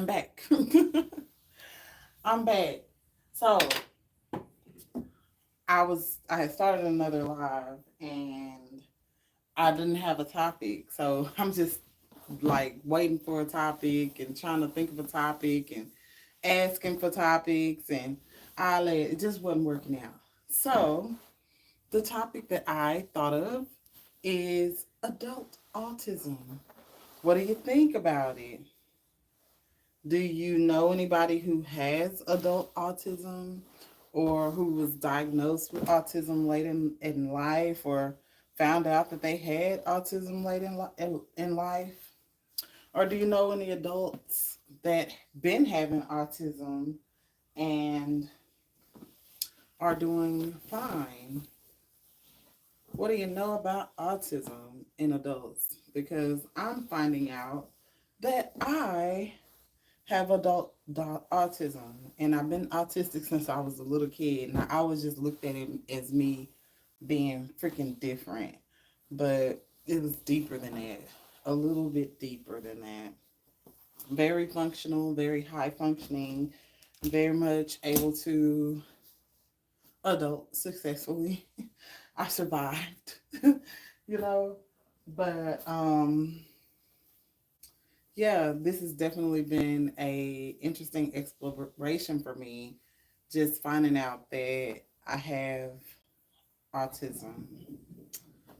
I'm back. I'm back. So I had started another live and I didn't have a topic. So I'm just like waiting for a topic and trying to think of a topic and asking for topics and all that. It just wasn't working out. So the topic that I thought of is adult autism. What do you think about it? Do you know anybody who has adult autism or who was diagnosed with autism late in life or found out that they had autism late in life? Or do you know any adults that been having autism and are doing fine? What do you know about autism in adults? Because I'm finding out that I have autism, and I've been autistic since I was a little kid. And I always just looked at it as me being freaking different, but it was deeper than that, a little bit deeper than that. Very functional, very high functioning, very much able to adult successfully. I survived, you know, but yeah, this has definitely been a interesting exploration for me, just finding out that I have autism.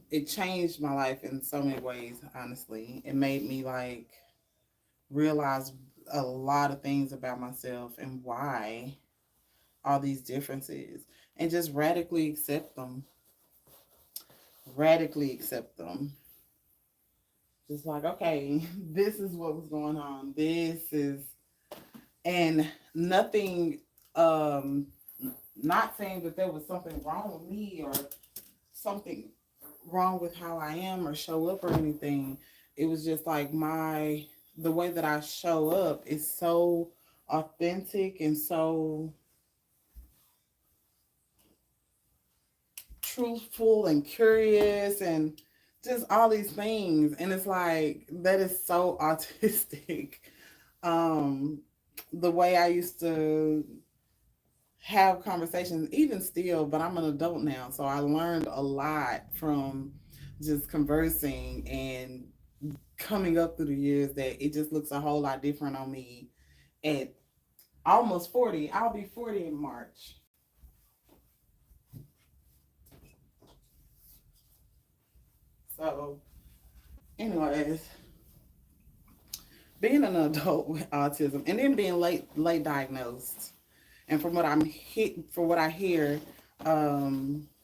It changed my life in so many ways, honestly. It made me like realize a lot of things about myself and why all these differences and just radically accept them. Radically accept them. Just like, okay, this is what was going on. This is and nothing um not saying that there was something wrong with me or something wrong with how I am or show up or anything. It was just like the way that I show up is so authentic and so truthful and curious and just all these things, and it's like that is so autistic. um the way I used to have conversations, even still, but I'm an adult now. So I learned a lot from just conversing and coming up through the years that it just looks a whole lot different on me at almost 40. I'll be 40 in March. So, anyways, being an adult with autism and then being late diagnosed, and from what I hear,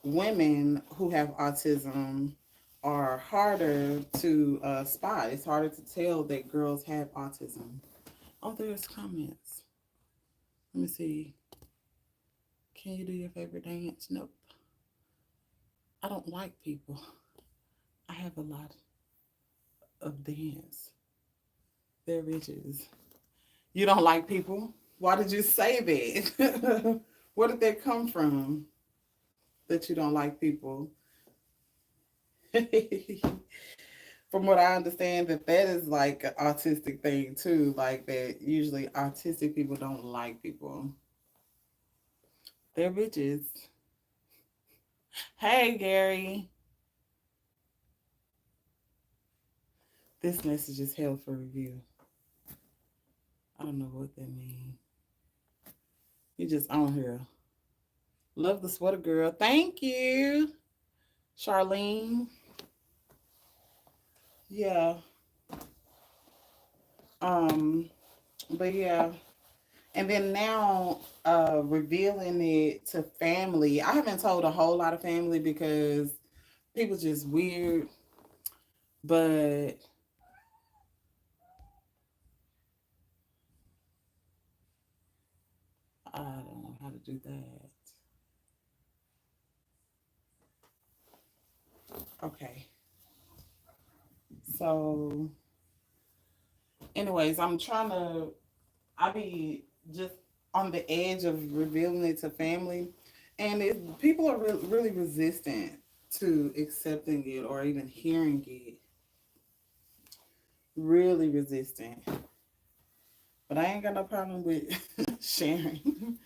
women who have autism are harder to spot. It's harder to tell that girls have autism. Oh, there's comments. Let me see. Can you do your favorite dance? Nope. I don't like people. I have a lot of dance. They're bitches. You don't like people? Why did you say that? Where did that come from? That you don't like people? From what I understand, that is like an autistic thing too. Like that, usually autistic people don't like people. They're bitches. Hey, Gary, this message is held for review. I don't know what that means. You just on here. Love the sweater girl. Thank you, Charlene. Yeah. Um. But yeah. And then now, revealing it to family. I haven't told a whole lot of family because people just weird. But I don't know how to do that. Okay. So, anyways, I be just on the edge of revealing it to family. And people are really resistant to accepting it or even hearing it. Really resistant. But I ain't got no problem with sharing.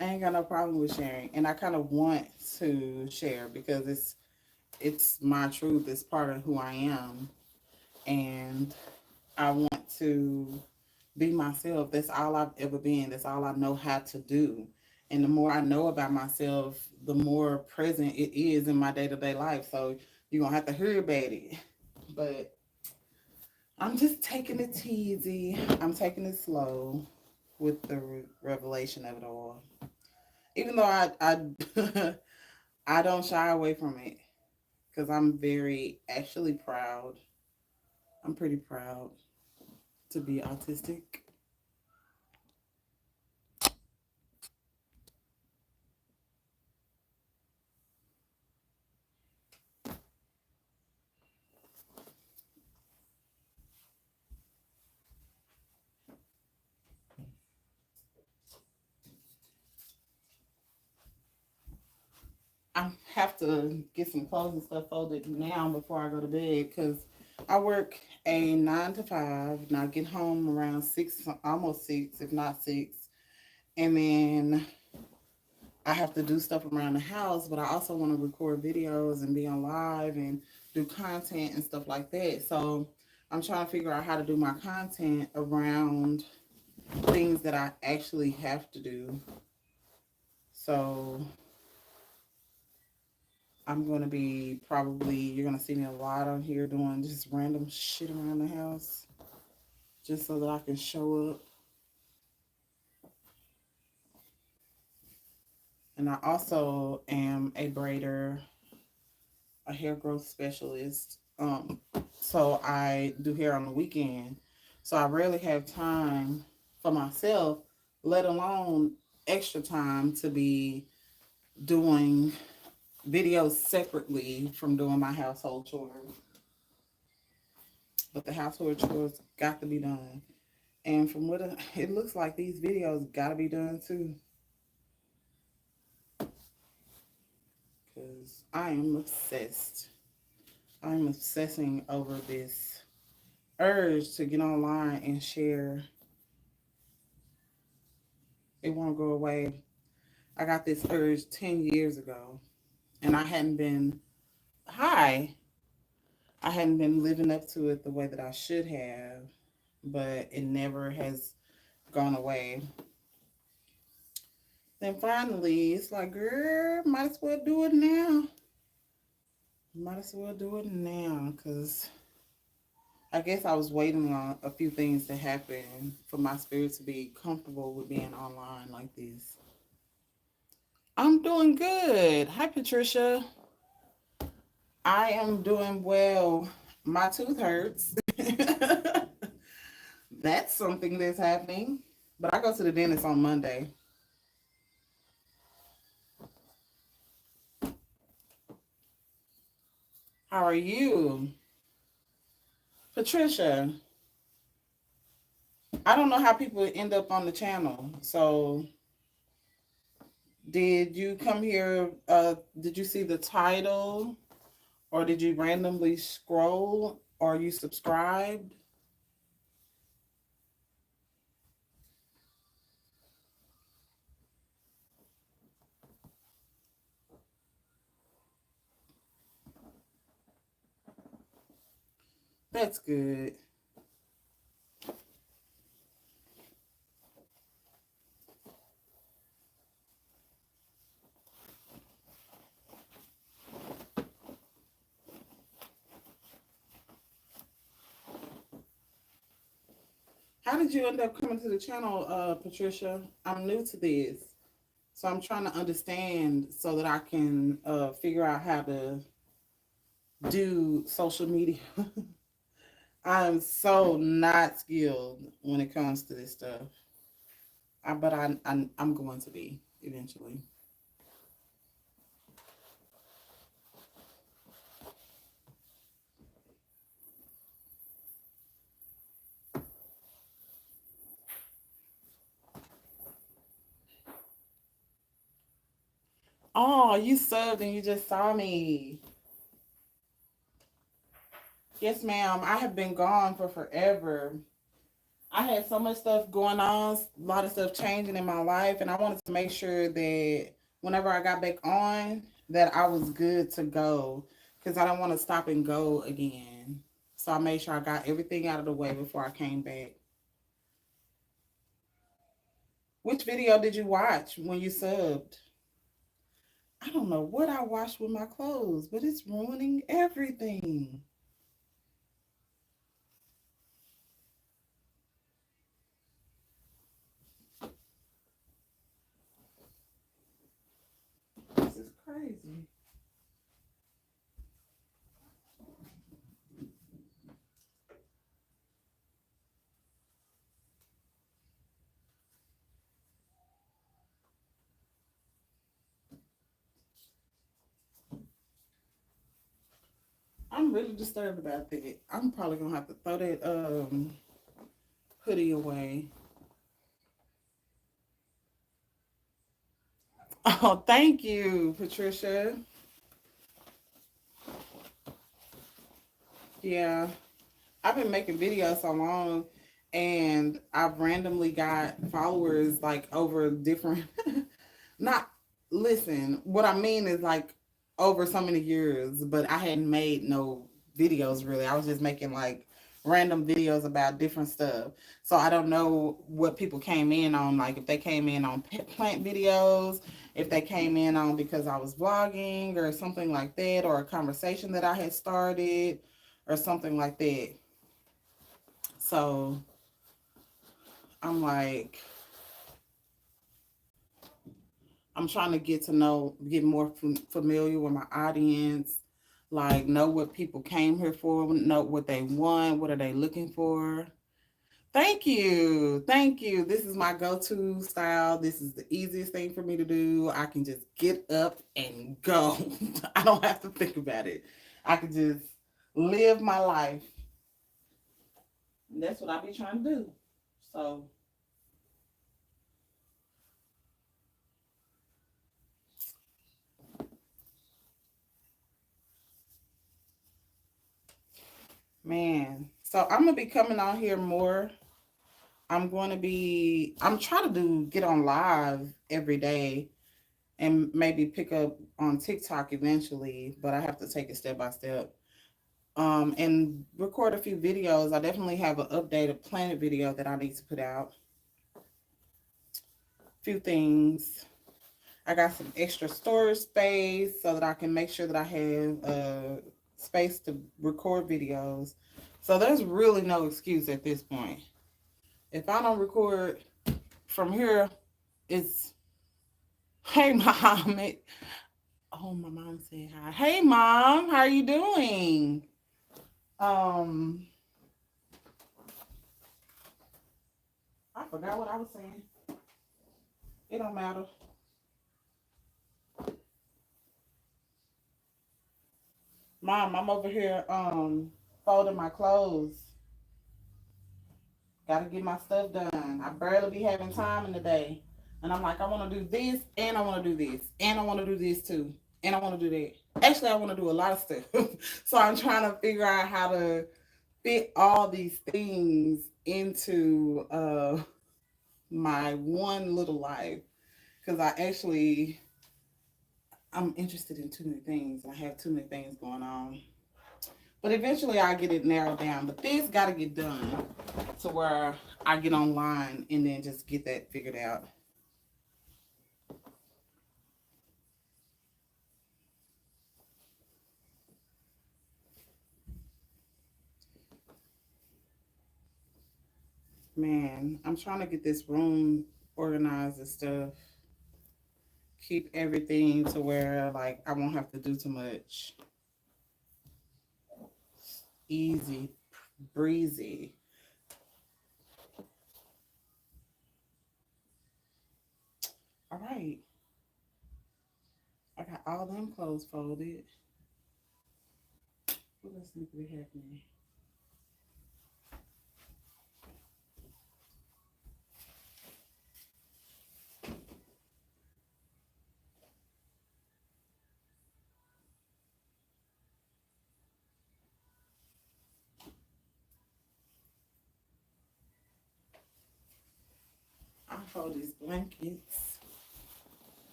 I ain't got no problem with sharing, and I kind of want to share because it's my truth. It's part of who I am, and I want to be myself. That's all I've ever been. That's all I know how to do. And the more I know about myself, the more present it is in my day to day life. So you're gonna have to hear about it. But I'm just taking it easy. I'm taking it slow with the revelation of it all. Even though I I don't shy away from it because I'm very actually proud. I'm pretty proud to be autistic. I have to get some clothes and stuff folded now before I go to bed because I work a 9 to 5 and I get home around 6, almost 6, if not 6. And then I have to do stuff around the house, but I also want to record videos and be on live and do content and stuff like that. So I'm trying to figure out how to do my content around things that I actually have to do. So I'm going to be probably, you're going to see me a lot on here doing just random shit around the house just so that I can show up. And I also am a braider, a hair growth specialist. So I do hair on the weekend. So I rarely have time for myself, let alone extra time to be doing videos separately from doing my household chores. But the household chores got to be done. And from what it looks like, these videos got to be done too. Because I am obsessed. I'm obsessing over this urge to get online and share. It won't go away. I got this urge 10 years ago, and hi, I hadn't been living up to it the way that I should have, but it never has gone away. Then finally, it's like, girl, might as well do it now. Might as well do it now, because I guess I was waiting on a few things to happen for my spirit to be comfortable with being online like this. I'm doing good. Hi, Patricia. I am doing well. My tooth hurts. That's something that's happening. But I go to the dentist on Monday. How are you? Patricia, I don't know how people end up on the channel. So, did you come here? Did you see the title? Or did you randomly scroll? Or you subscribed? That's good. How did you end up coming to the channel, Patricia? I'm new to this. So I'm trying to understand so that I can figure out how to do social media. I'm so not skilled when it comes to this stuff. But I'm going to be eventually. Oh, you subbed and you just saw me. Yes, ma'am. I have been gone for forever. I had so much stuff going on, a lot of stuff changing in my life, and I wanted to make sure that whenever I got back on, that I was good to go because I don't want to stop and go again. So I made sure I got everything out of the way before I came back. Which video did you watch when you subbed? I don't know what I watched with my clothes, but it's ruining everything. This is crazy. I'm really disturbed about that. I'm probably gonna have to throw that hoodie away. Oh, thank you, Patricia. Yeah, I've been making videos so long, and I've randomly got followers like over different. Not listen. What I mean is like over so many years, but I hadn't made no videos really. I was just making like random videos about different stuff. So I don't know what people came in on. Like if they came in on plant videos, if they came in on because I was vlogging or something like that, or a conversation that I had started or something like that. So I'm like, I'm trying to get to know, get more familiar with my audience, like know what people came here for, know what they want, what are they looking for. Thank you. Thank you. This is my go to style. This is the easiest thing for me to do. I can just get up and go. I don't have to think about it. I can just live my life. And that's what I be trying to do. So, man. So, I'm going to be coming on here more. I'm trying to get on live every day and maybe pick up on TikTok eventually, but I have to take it step by step. And record a few videos. I definitely have an updated planet video that I need to put out. A few things. I got some extra storage space so that I can make sure that I have space to record videos. So there's really no excuse at this point. If I don't record from here, it's hey mom. Oh, my mom said hi. Hey mom, how are you doing? Um, I forgot what I was saying. It don't matter. Mom, I'm over here folding my clothes. Gotta get my stuff done. I barely be having time in the day. And I'm like, I wanna do this and I wanna do this. And I wanna do this too. And I wanna do that. Actually I wanna do a lot of stuff. So I'm trying to figure out how to fit all these things into my one little life. Because I'm interested in too many things. I have too many things going on. But eventually I'll get it narrowed down. But this got to get done to where I get online and then just get that figured out. Man, I'm trying to get this room organized and stuff. Keep everything to where like I won't have to do too much. Easy, breezy. All right. I got all them clothes folded. What else need to be happening? fold these blankets.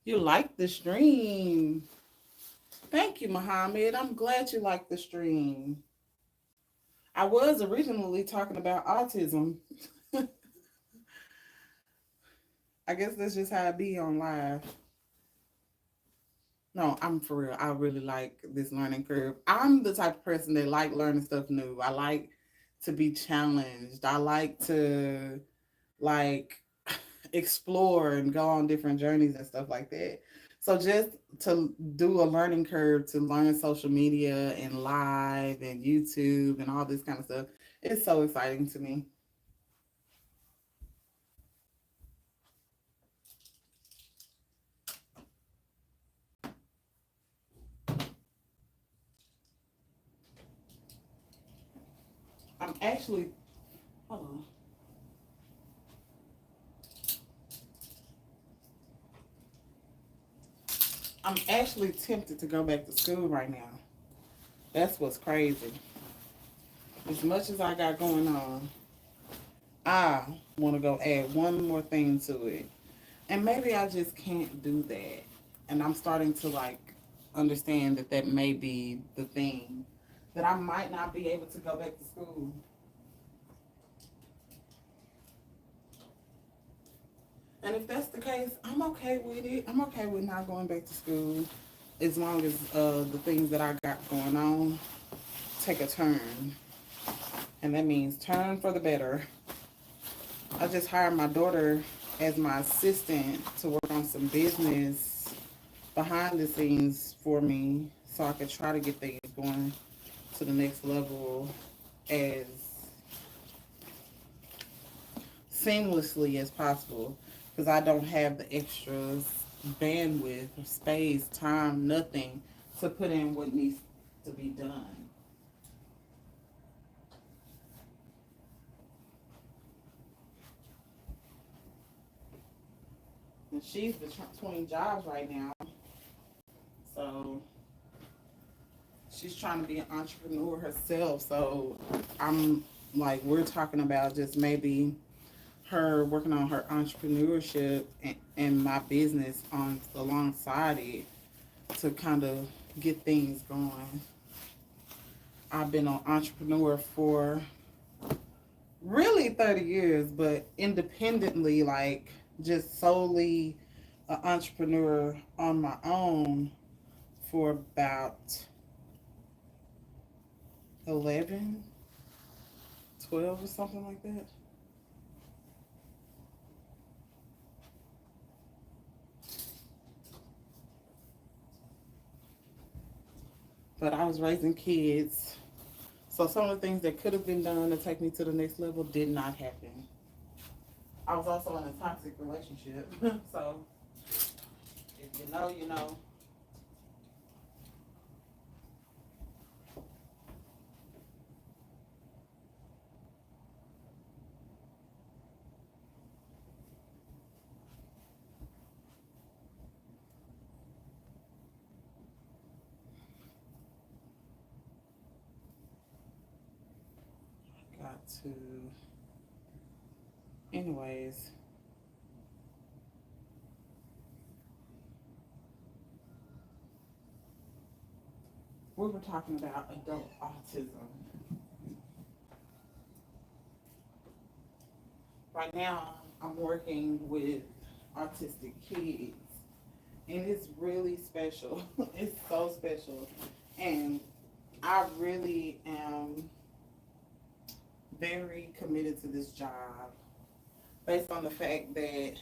You like the stream. Thank you, Muhammad. I'm glad you like the stream. I was originally talking about autism. I guess that's just how it be on live. No, I'm for real. I really like this learning curve. I'm the type of person that like learning stuff new. I like to be challenged. I like to like explore and go on different journeys and stuff like that. So just to do a learning curve to learn social media and live and YouTube and all this kind of stuff, it's so exciting to me. I'm actually, hold on. I'm actually tempted to go back to school right now. That's what's crazy. As much as I got going on, I want to go add one more thing to it. And maybe I just can't do that. And I'm starting to like understand that that may be the thing. That I might not be able to go back to school. And if that's the case, I'm okay with it. I'm okay with not going back to school as long as the things that I got going on take a turn. And that means turn for the better. I just hired my daughter as my assistant to work on some business behind the scenes for me so I could try to get things going to the next level as seamlessly as possible because I don't have the extras, bandwidth, space, time, nothing to put in what needs to be done. And she's between jobs right now, so she's trying to be an entrepreneur herself. So I'm like, we're talking about just maybe her working on her entrepreneurship and my business on alongside it to kind of get things going. I've been an entrepreneur for really 30 years, but independently, like just solely an entrepreneur on my own for about 11, 12 or something like that. But I was raising kids. So some of the things that could have been done to take me to the next level did not happen. I was also in a toxic relationship. So if you know, you know. Got to. Anyways, we were talking about adult autism. Right now, I'm working with autistic kids, and it's really special. It's so special. And I really am very committed to this job based on the fact that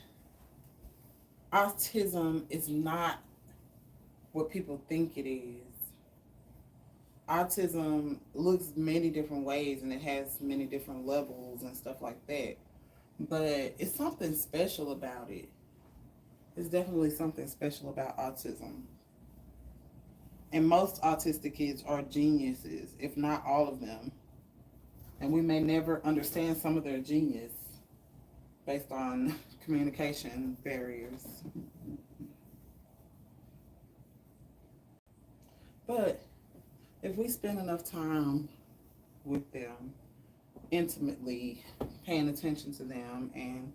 autism is not what people think it is. Autism looks many different ways and it has many different levels and stuff like that. But it's something special about it. It's definitely something special about autism. And most autistic kids are geniuses, if not all of them. And we may never understand some of their genius based on communication barriers. But if we spend enough time with them intimately, paying attention to them and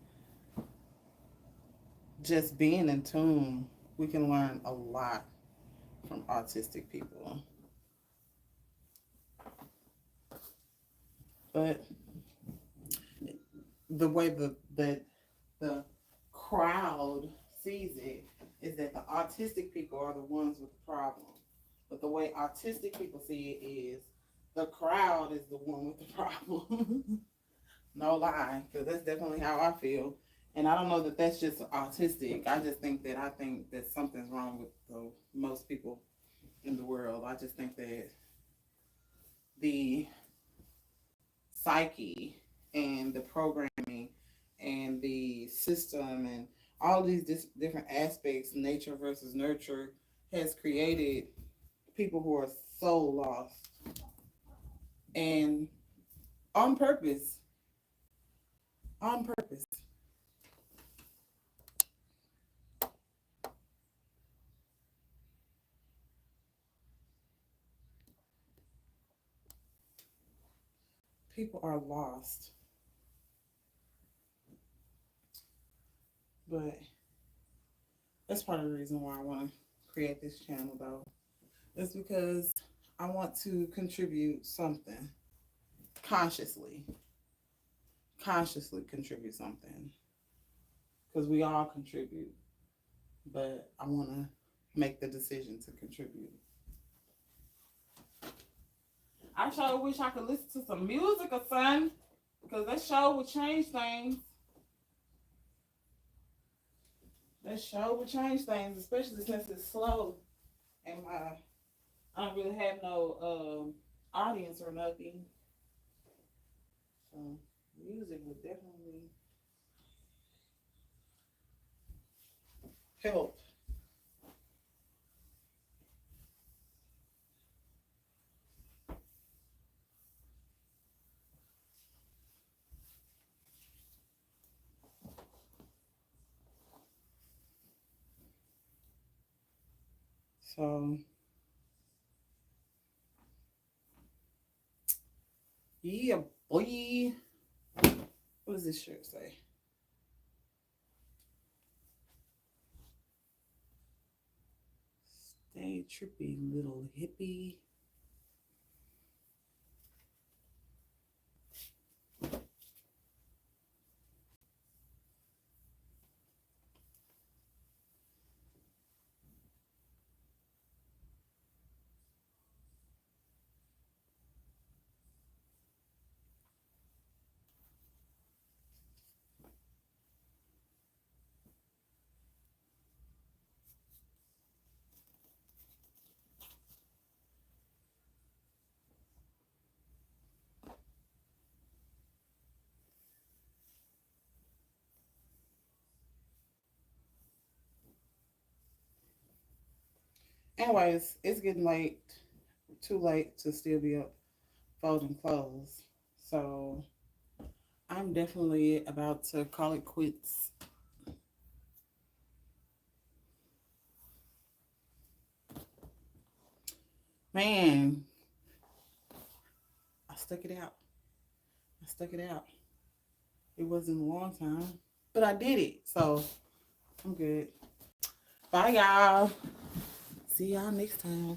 just being in tune, we can learn a lot from autistic people. But the way that the crowd sees it is that the autistic people are the ones with the problem. But the way autistic people see it is the crowd is the one with the problem. No lie, because that's definitely how I feel. And I don't know that that's just autistic. I think that something's wrong with most people in the world. I just think that the psyche and the programming and the system and all these different aspects, nature versus nurture, has created people who are so lost and on purpose. On purpose. People are lost. But that's part of the reason why I want to create this channel, though. It's because I want to contribute something consciously. Consciously contribute something. Because we all contribute. But I want to make the decision to contribute. I sure wish I could listen to some music or something. Because that show would change things. That show would change things, especially since it's slow. And I don't really have no audience or nothing. So music would definitely help. So yeah, boy. What does this shirt say? Stay trippy, little hippie. Anyways, it's getting late. Too late to still be up folding clothes. So I'm definitely about to call it quits. Man, I stuck it out. I stuck it out. It wasn't a long time, but I did it. So I'm good. Bye, y'all. See y'all next time.